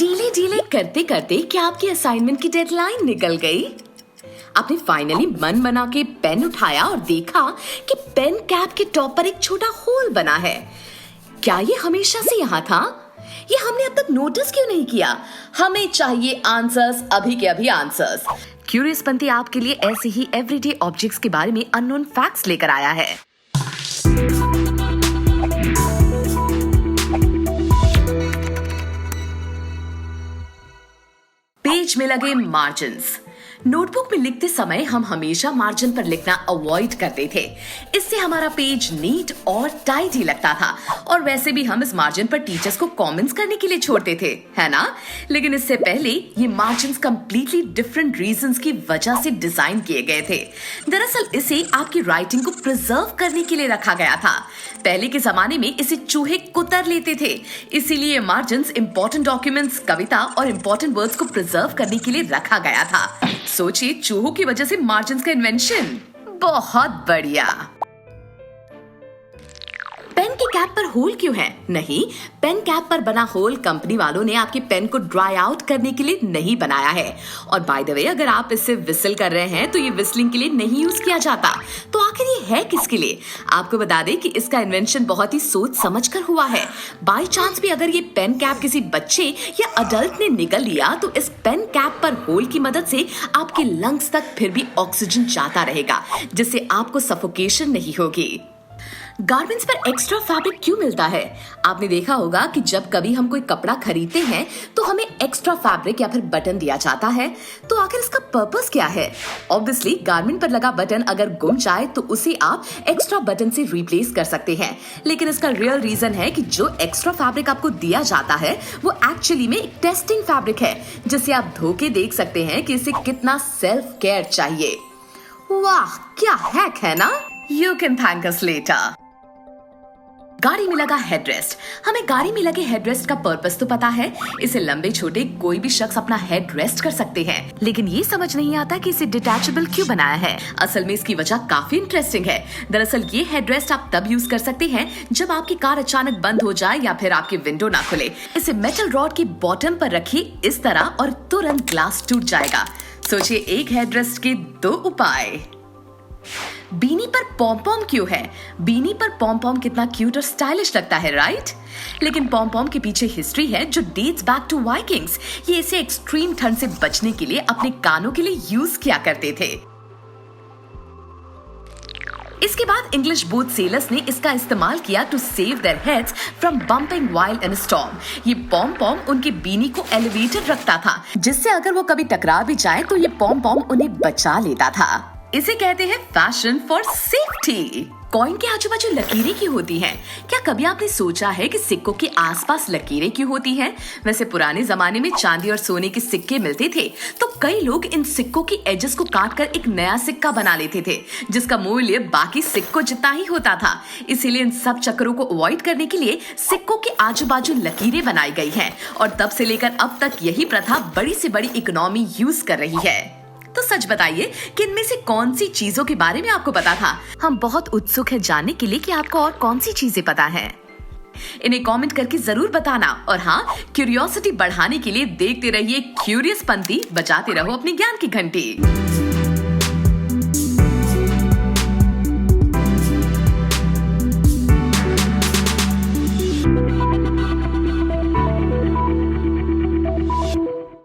Delay delay करते करते क्या आपकी असाइनमेंट की डेडलाइन निकल गई? आपने फाइनली मन बना के पेन उठाया और देखा कि पेन कैप के टॉप पर एक छोटा होल बना है। क्या ये हमेशा से यहाँ था? ये हमने अब तक नोटिस क्यों नहीं किया? हमें चाहिए आंसर्स, अभी के अभी आंसर्स। क्यूरियस पंथी आपके लिए ऐसे ही एवरीडे ऑब्जेक्ट्स के बारे में अननोन फैक्ट्स लेकर आया है। पेज में लगे मार्जिन्स। नोटबुक में लिखते समय हम हमेशा मार्जिन पर लिखना अवॉइड करते थे। इससे हमारा पेज नीट और टाइडी लगता था और वैसे भी हम इस मार्जिन पर टीचर्स को कमेंट्स करने के लिए छोड़ते थे, है ना? लेकिन इससे पहले ये मार्जिन्स कंप्लीटली डिफरेंट रीजंस की वजह से डिजाइन किए गए थे। दरअसल इसे आपकी राइटिंग को प्रिजर्व करने के लिए रखा गया था। पहले के जमाने में इसे चूहे कुतर लेते थे, इसीलिए मार्जिन्स इंपॉर्टेंट डॉक्यूमेंट्स, कविता और इंपॉर्टेंट वर्ड्स को प्रिजर्व करने के लिए रखा गया था। सोचिए, चूहों की वजह से मार्जिन्स का इन्वेंशन। बहुत बढ़िया। पेन के कैप पर होल क्यों है? नहीं, पेन कैप पर बना होल कंपनी वालों ने आपके पेन को ड्राई आउट करने के लिए नहीं बनाया है। और बाय द वे, अगर आप इससे विसल कर रहे हैं तो ये विस्लिंग के लिए नहीं यूज किया जाता। तो आखिर ये है किसके लिए? आपको बता दें कि इसका इन्वेंशन बहुत ही सोच समझ कर हुआ है। बाय चांस भी अगर ये पेन कैप किसी बच्चे या अडल्ट ने निगल लिया तो इस पेन कैप पर होल की मदद से आपके लंग्स तक फिर भी ऑक्सीजन जाता रहेगा, जिससे आपको सफोकेशन नहीं होगी। गारमेंट्स पर एक्स्ट्रा फैब्रिक क्यों मिलता है? आपने देखा होगा कि जब कभी हम कोई कपड़ा खरीदते हैं तो हमें एक्स्ट्रा फैब्रिक या फिर बटन दिया जाता है। तो आखिर इसका पर्पस क्या है? ऑब्वियसली गारमेंट पर लगा बटन अगर गुम जाए तो उसे आप एक्स्ट्रा बटन से रिप्लेस कर सकते हैं। लेकिन इसका रियल रीजन है कि जो एक्स्ट्रा फैब्रिक आपको दिया जाता है वो एक्चुअली में एक टेस्टिंग फैब्रिक है, जिससे आप धो के देख सकते हैं कि इसे कितना सेल्फ केयर चाहिए। वाह, क्या हैक है ना? You can thank us later. गाड़ी में लगा हेडरेस्ट। हमें गाड़ी में लगे हेडरेस्ट का पर्पस तो पता है, इसे लंबे छोटे कोई भी शख्स अपना हेड रेस्ट कर सकते हैं। लेकिन ये समझ नहीं आता कि इसे डिटैचेबल क्यों बनाया है। असल में इसकी वजह काफी इंटरेस्टिंग है। दरअसल ये हेडरेस्ट आप तब यूज कर सकते हैं जब आपकी कार अचानक बंद हो जाए या फिर आपकी विंडो ना खुले। इसे मेटल रॉड की बॉटम पर रखिए इस तरह और तुरंत ग्लास टूट जाएगा। सोचिए, एक हेडरेस्ट के 2 उपाय। बीनी पर पॉम पॉम क्यों है? बीनी पर पॉम पॉम कितना क्यूट और स्टाइलिश लगता है, राइट? लेकिन पॉम पॉम के पीछे हिस्ट्री है जो डेट्स बैक टू वाइकिंग्स। ये इसे एक्सट्रीम ठंड से बचने के लिए अपने कानों के लिए यूज किया करते थे। इसके बाद इंग्लिश बोट सेलर्स ने इसका इस्तेमाल किया to save their heads from bumping while in storm. ये पॉम पॉम उनकी बीनी को एलिवेटेड रखता था, जिससे अगर वो कभी टकरा भी जाए तो ये पॉम पॉम उन्हें बचा लेता था। इसे कहते हैं फैशन फॉर सेफ्टी। कॉइन के आजू बाजू लकीरें क्यों होती हैं? क्या कभी आपने सोचा है कि सिक्कों के आसपास लकीरें क्यों होती हैं? वैसे पुराने जमाने में चांदी और सोने के सिक्के मिलते थे तो कई लोग इन सिक्कों की एजेस को काटकर एक नया सिक्का बना लेते थे, जिसका मूल्य बाकी सिक्कों जितना ही होता था। इसीलिए इन सब चक्करों को अवॉइड करने के लिए सिक्कों के आजू बाजू लकीरें बनाई गई हैं और तब से लेकर अब तक यही प्रथा बड़ी से बड़ी इकोनॉमी यूज कर रही है। तो सच बताइए कि इनमें से कौन सी चीजों के बारे में आपको पता था? हम बहुत उत्सुक हैं जानने के लिए कि आपको और कौन सी चीजें पता हैं। इन्हें कमेंट करके जरूर बताना। और हाँ, क्यूरियोसिटी बढ़ाने के लिए देखते रहिए क्यूरियस पंथी, बजाते रहो अपनी ज्ञान की घंटी।